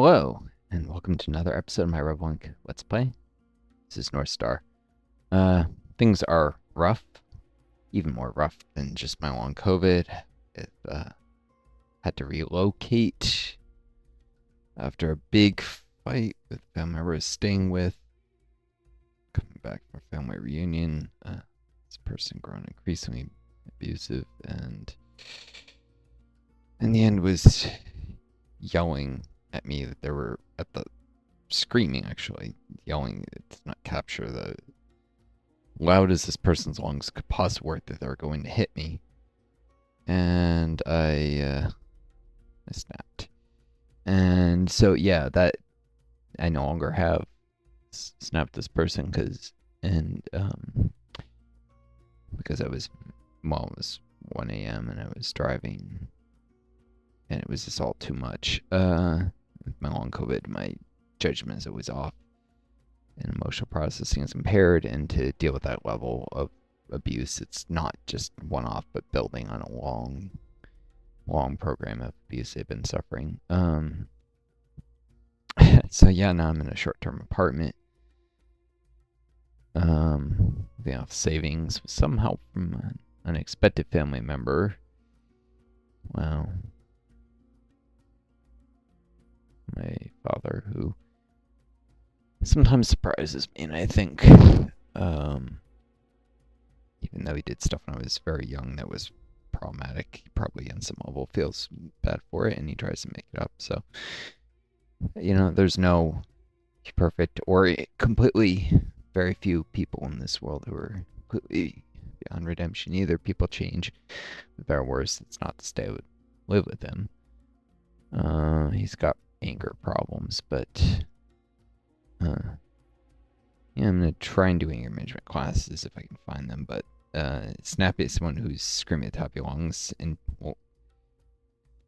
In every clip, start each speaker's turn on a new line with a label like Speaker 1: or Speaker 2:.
Speaker 1: Hello, and welcome to another episode of my Roblink Let's Play. This is Northstar. Things are rough, even more rough than just my long COVID. I've had to relocate after a big fight with a family member I was staying with. Coming back from a family reunion, this person grown increasingly abusive, and in the end was yelling at me that they were at the screaming, actually yelling. It's not capture the loud as this person's lungs could possibly work that they're going to hit me, and I snapped. And so yeah, that I no longer have snapped this person because it was 1 a.m. and I was driving, and it was just all too much. With my long COVID, my judgment is always off, and emotional processing is impaired, and to deal with that level of abuse, it's not just one-off, but building on a long program of abuse they've been suffering. So yeah, now I'm in a short-term apartment. Living off savings with some help from an unexpected family member. Well, my father, who sometimes surprises me, and I think, even though he did stuff when I was very young that was problematic, he probably on some level feels bad for it, and he tries to make it up. So, there's no perfect or completely, very few people in this world who are completely beyond redemption either. People change, for better or worse. It's not to stay with, live with him. He's got anger problems, but yeah, I'm gonna try and do anger management classes if I can find them. But snappy is someone who's screaming at the top of your lungs, and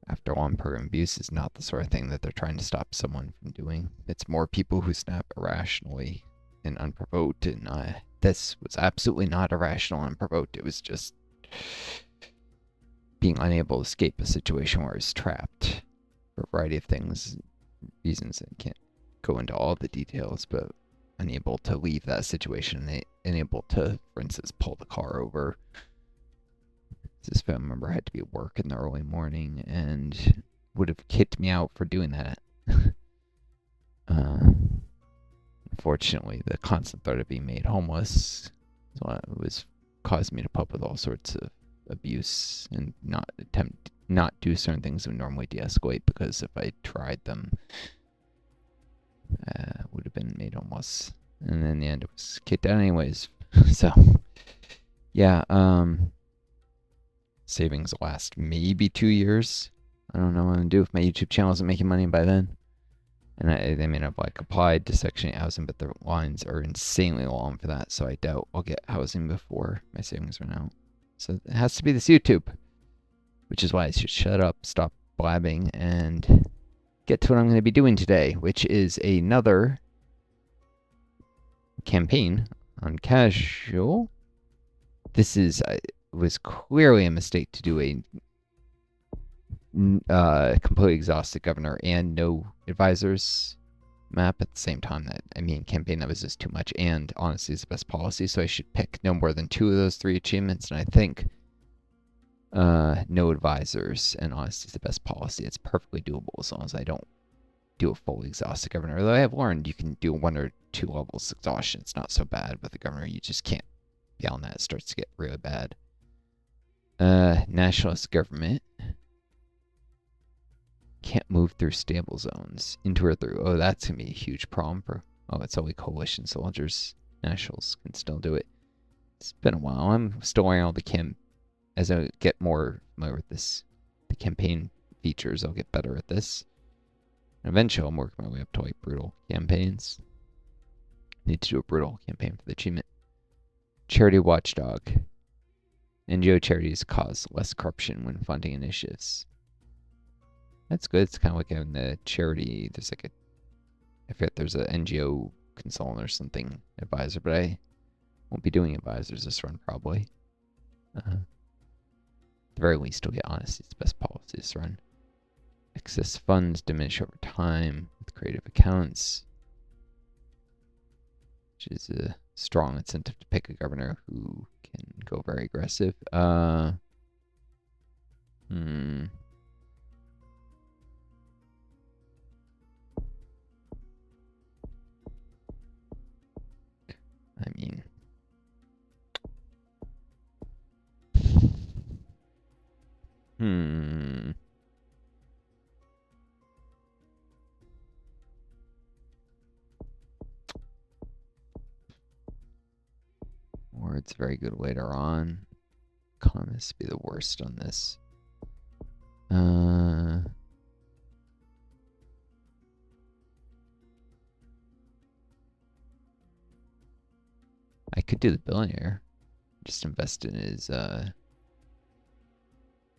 Speaker 1: after long program abuse is not the sort of thing that they're trying to stop someone from doing. It's more people who snap irrationally and unprovoked, and this was absolutely not irrational and unprovoked. It was just being unable to escape a situation where I was trapped for a variety of reasons. I can't go into all the details, but unable to leave that situation, unable to, for instance, pull the car over. This family member had to be at work in the early morning and would have kicked me out for doing that. Unfortunately, the constant threat of being made homeless was causing me to put up with all sorts of abuse and not do certain things that would normally de-escalate, because if I tried them, would have been made homeless, and in the end it was kicked out anyways. So yeah, savings last maybe 2 years. I don't know what I'm gonna do if my YouTube channel isn't making money by then. And they may have applied to Section 8 housing, but the lines are insanely long for that, so I doubt I'll get housing before my savings run out. So it has to be this YouTube, which is why I should shut up, stop blabbing, and get to what I'm going to be doing today, which is another campaign on casual. This was clearly a mistake to do a completely exhausted governor and no advisors map at the same time. Campaign that was just too much, and honestly is the best policy, so I should pick no more than 2 of those 3 achievements, and I think no advisors and honesty is the best policy. It's perfectly doable as long as I don't do a fully exhausted governor. Although I have learned you can do 1 or 2 levels of exhaustion. It's not so bad with the governor. You just can't beyond that. It starts to get really bad. Nationalist government can't move through stable zones into or through. Oh, that's gonna be a huge problem for. Oh, it's only coalition soldiers. Nationals can still do it. It's been a while. I'm still learning all the as I get more familiar with the campaign features, I'll get better at this. And eventually, I'll work my way up to brutal campaigns. Need to do a brutal campaign for the achievement. Charity watchdog. NGO charities cause less corruption when funding initiatives. That's good. It's kind of like having the charity. There's I forget, there's an NGO consultant or something advisor, but I won't be doing advisors this run probably. At the very least, we'll get honesty. It's the best policy this run. Excess funds diminish over time. creative accounts, which is a strong incentive to pick a governor who can go very aggressive. I mean, Word's a very good later on. Economists be the worst on this. I could do the billionaire. Just invest in his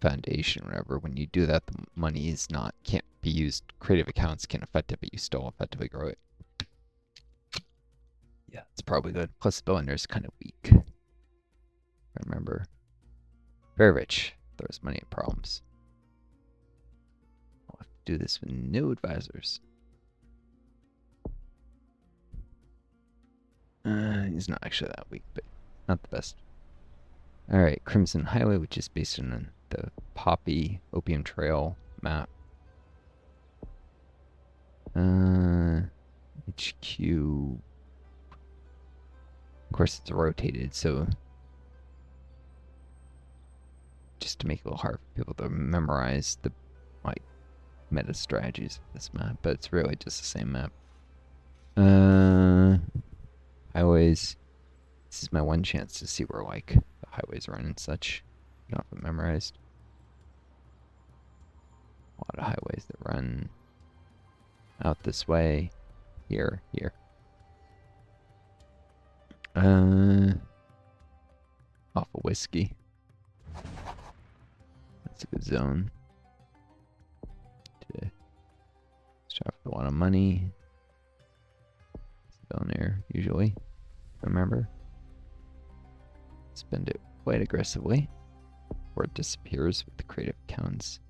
Speaker 1: foundation or whatever. When you do that, the money is can't be used. Creative accounts can't affect it, but you still effectively grow it. Yeah, it's probably good. Plus, the billionaire is kind of weak. I remember. Very rich. Throws money at problems. I'll have to do this with new advisors. He's not actually that weak, but not the best. Alright, Crimson Highway, which is based on the Poppy Opium Trail map. HQ. Of course, it's rotated, so just to make it a little hard for people to memorize the meta strategies of this map, but it's really just the same map. Highways. This is my one chance to see where the highways run and such. I don't have it memorized. A lot of highways that run out this way. Here. Off of Whiskey. That's a good zone. Shop with a lot of money. Zone there, usually. Remember? Spend it quite aggressively, or it disappears with the creative accounts.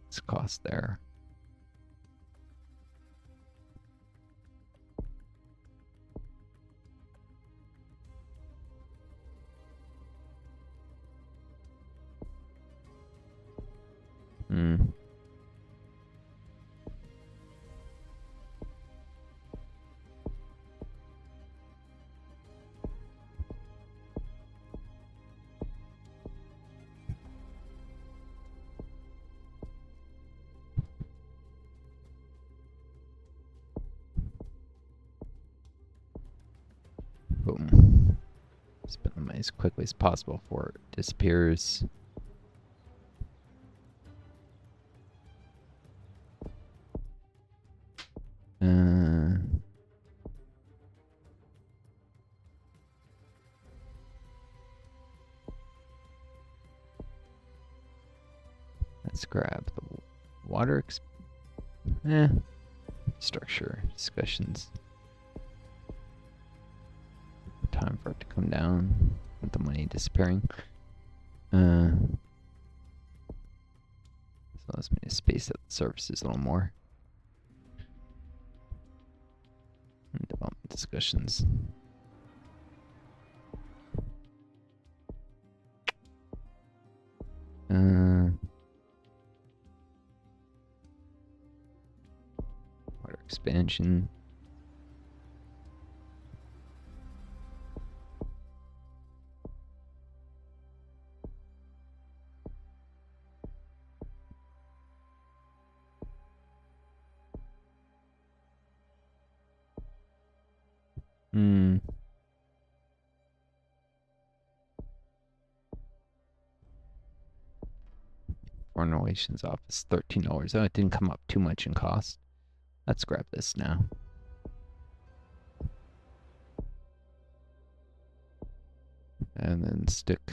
Speaker 1: It's cost there. Boom. Spend the money as quickly as possible before it disappears. Let's grab the water structure discussions. Time for it to come down with the money disappearing. So let's maybe space out the services a little more. And development discussions. Water expansion. Foreign Relations Office, $13. Oh, it didn't come up too much in cost. Let's grab this now. And then stick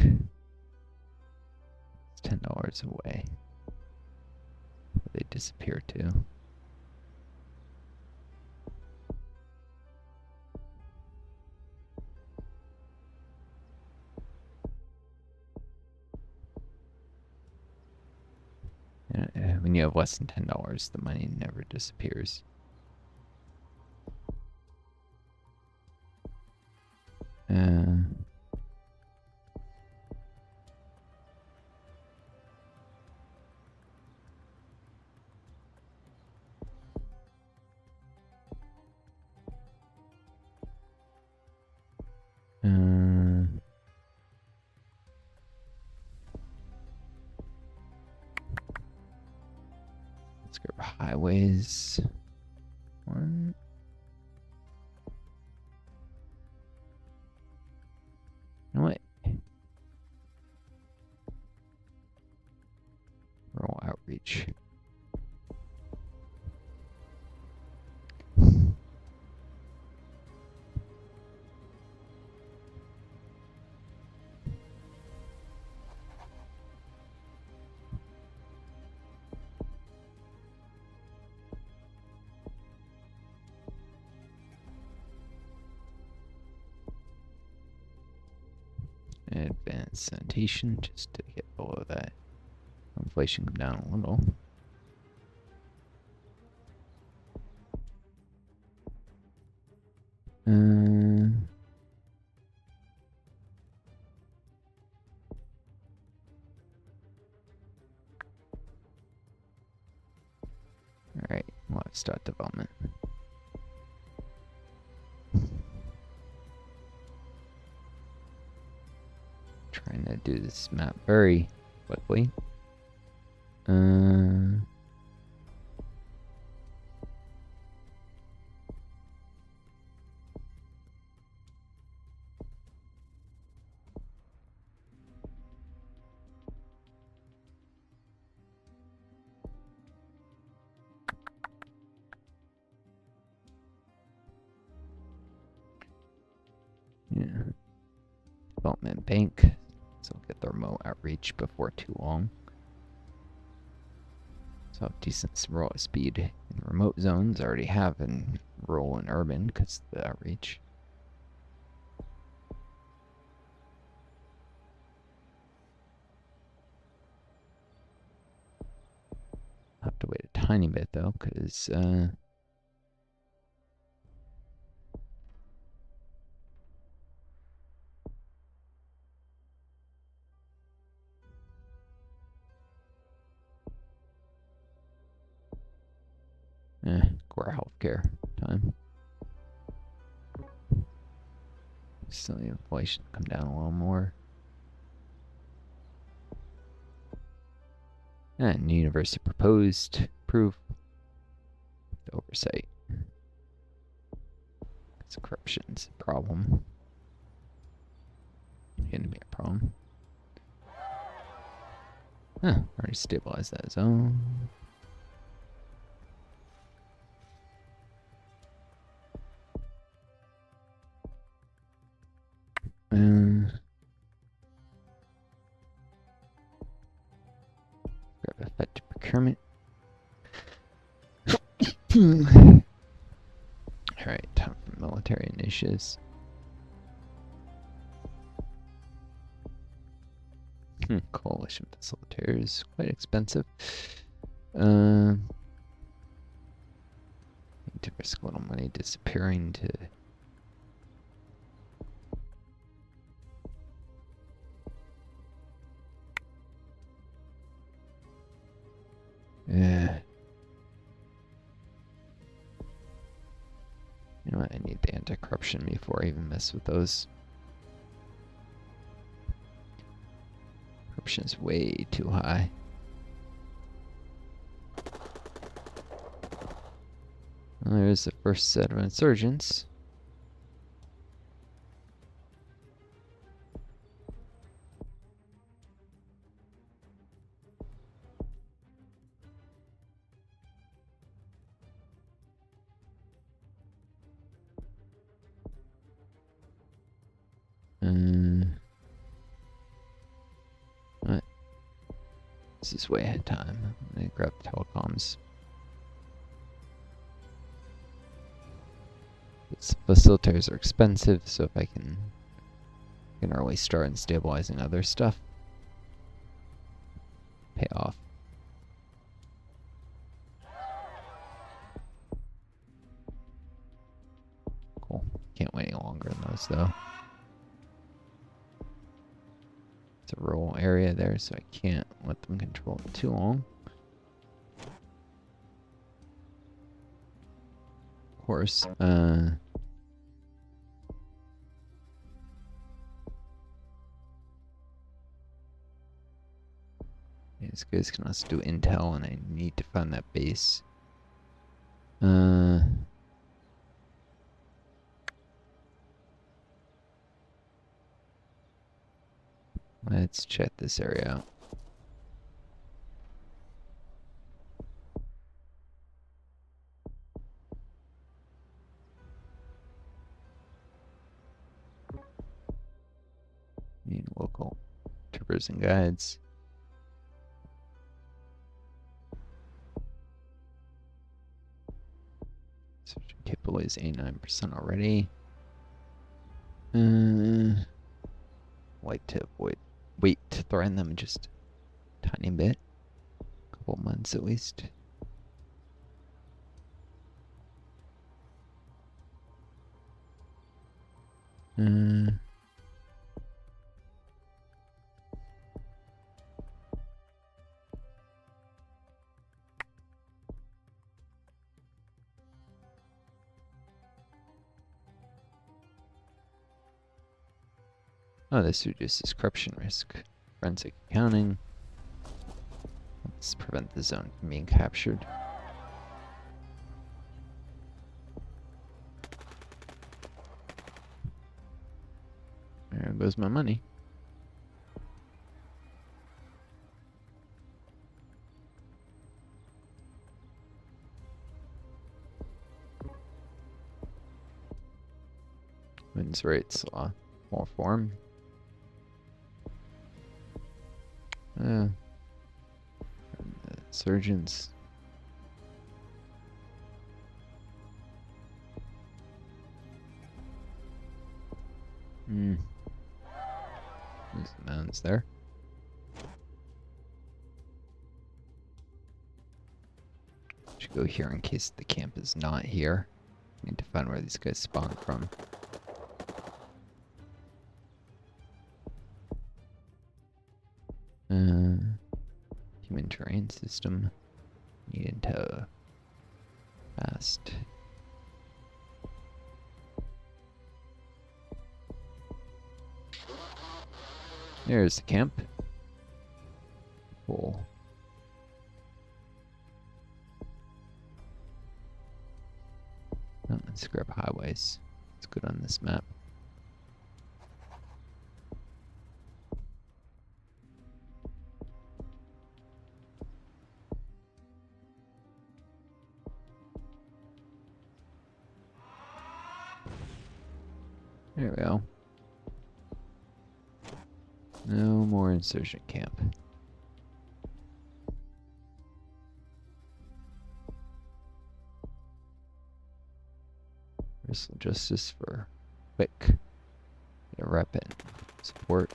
Speaker 1: $10 away. They disappear too. when you have less than $10, the money never disappears. Let's go for highways. One. You know what? Rural outreach. Advanced sanitation, just to get below that. Inflation come down a little. Alright, livestock development. Trying to do this map very quickly. Yeah. Development bank. So we'll get the remote outreach before too long. So have decent rural speed in remote zones. I already have in rural and urban because of the outreach. Have to wait a tiny bit though, because core healthcare time. So the inflation come down a little more. And university proposed proof the oversight. Because corruption's a problem. Gonna be a problem. Already stabilized that zone. Grab effective procurement. Alright, time for military initiatives. Coalition facilitators, quite expensive. Need to risk a little money disappearing to you know what, I need the anti-corruption before I even mess with those. Corruption is way too high. Well, there's the first set of insurgents. What? This is way ahead of time. I'm gonna grab the telecoms. Facilitators are expensive, so if I can early start in stabilizing other stuff, pay off. those though. It's a rural area there, so I can't let them control it too long. Of course, yeah, these guys can also do intel, and I need to find that base. Let's check this area out. Need local troopers and guides. Search capability is 89% already. Like to wait to threaten them just a tiny bit. Couple months at least. Oh, this reduces corruption risk. Forensic accounting. Let's prevent the zone from being captured. There goes my money. Wins rates more form. Surgeons. There's the mountains there. Should go here in case the camp is not here. Need to find where these guys spawn from. Human terrain system. Need to fast. There's the camp. Cool. Oh, let's grab highways. It's good on this map. There we go. No more insurgent camp. Bristol justice for quick. Get a rep and support.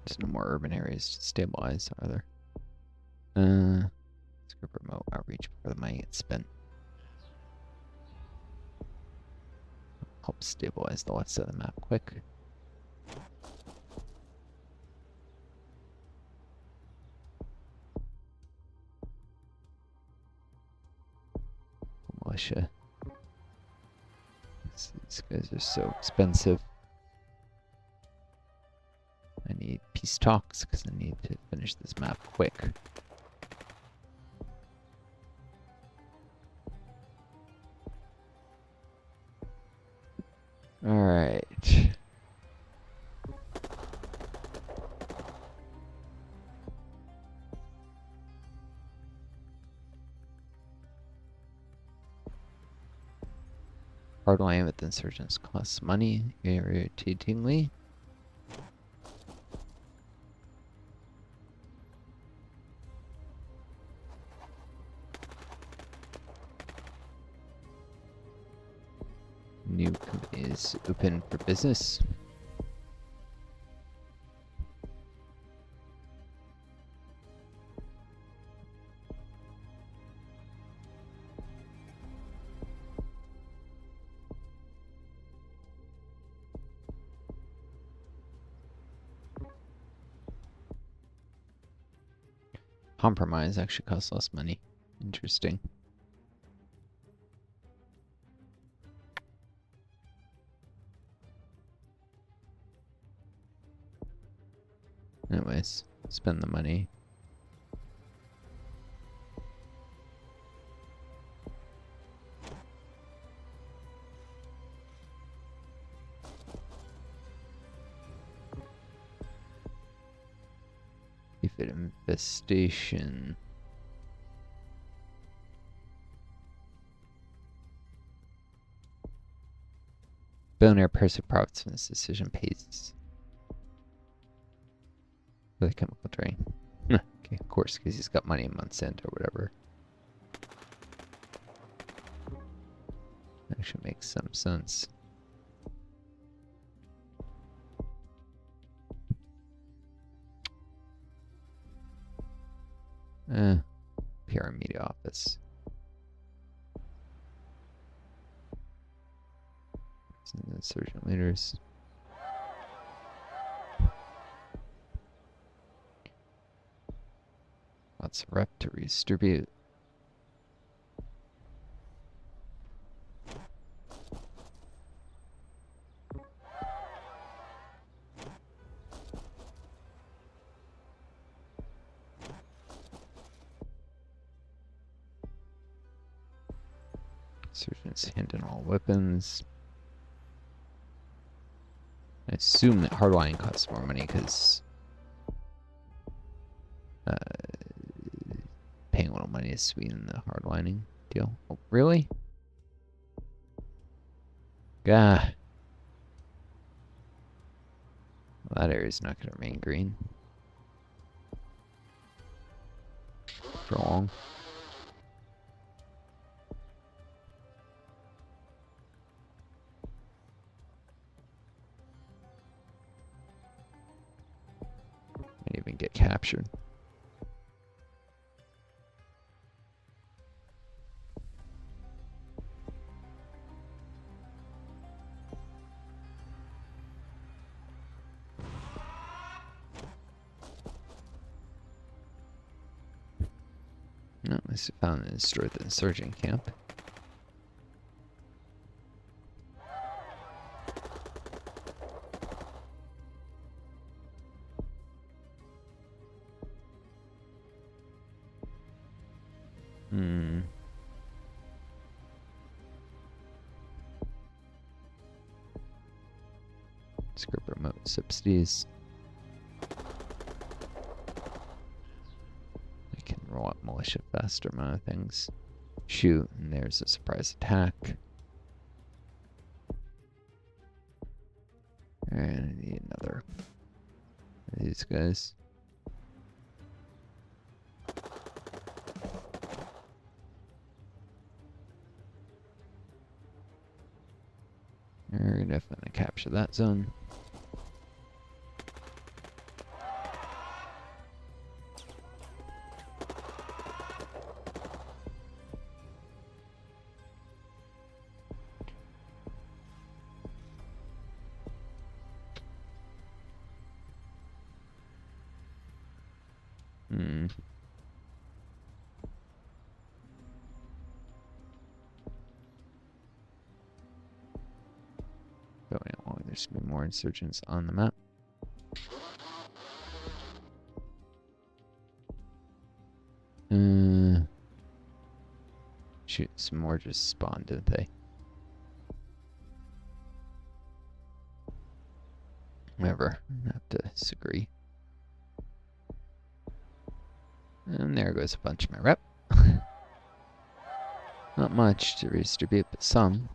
Speaker 1: There's no more urban areas to stabilize, are there? Let's go remote outreach before the money gets spent. Help stabilize the left side of the map quick. Militia. These guys are so expensive. I need peace talks because I need to finish this map quick. Alright. Hard line with insurgents costs money irritatingly. New company is open for business. Compromise actually costs less money. Interesting. Anyways, spend the money. If it infestation. Billionaire person profits from this decision pays for the chemical drain. Okay, of course, because he's got money in Monsanto or whatever. Actually makes some sense. PR media office. Insurgent leaders. Lots of rep to redistribute. Insurgents hand in all weapons. I assume that hardlining costs more money because paying a little money to sweeten the hardlining deal. Oh, really? Gah. Well, that area's not going to remain green for long. Might even get captured. No, at least I found and destroyed the insurgent camp. Script remote subsidies. I can roll out militia faster, amount of things. Shoot, and there's a surprise attack. And I need another of these guys. We're definitely gonna capture that zone. Going along, there should be more insurgents on the map. Shoot, some more just spawned, didn't they? Whatever, I have to disagree. And there goes a bunch of my rep. Not much to redistribute, but some.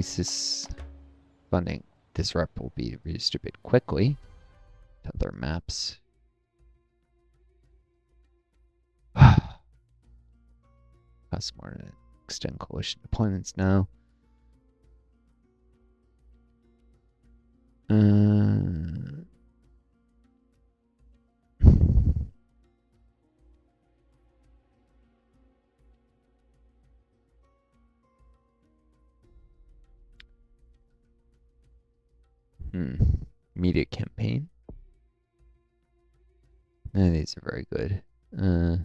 Speaker 1: least this funding, this rep will be redistributed quickly to other maps. Costs more to extend coalition deployments now. Media campaign. These are very good. Let's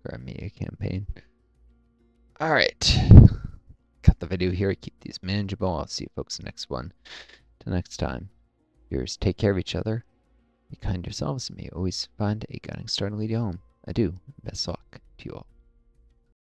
Speaker 1: grab media campaign. All right. Cut the video here. Keep these manageable. I'll see you folks in the next one. Till next time. Viewers, take care of each other. Be kind to yourselves and may you always find a guiding star to lead you home. Adieu. Best luck to you all.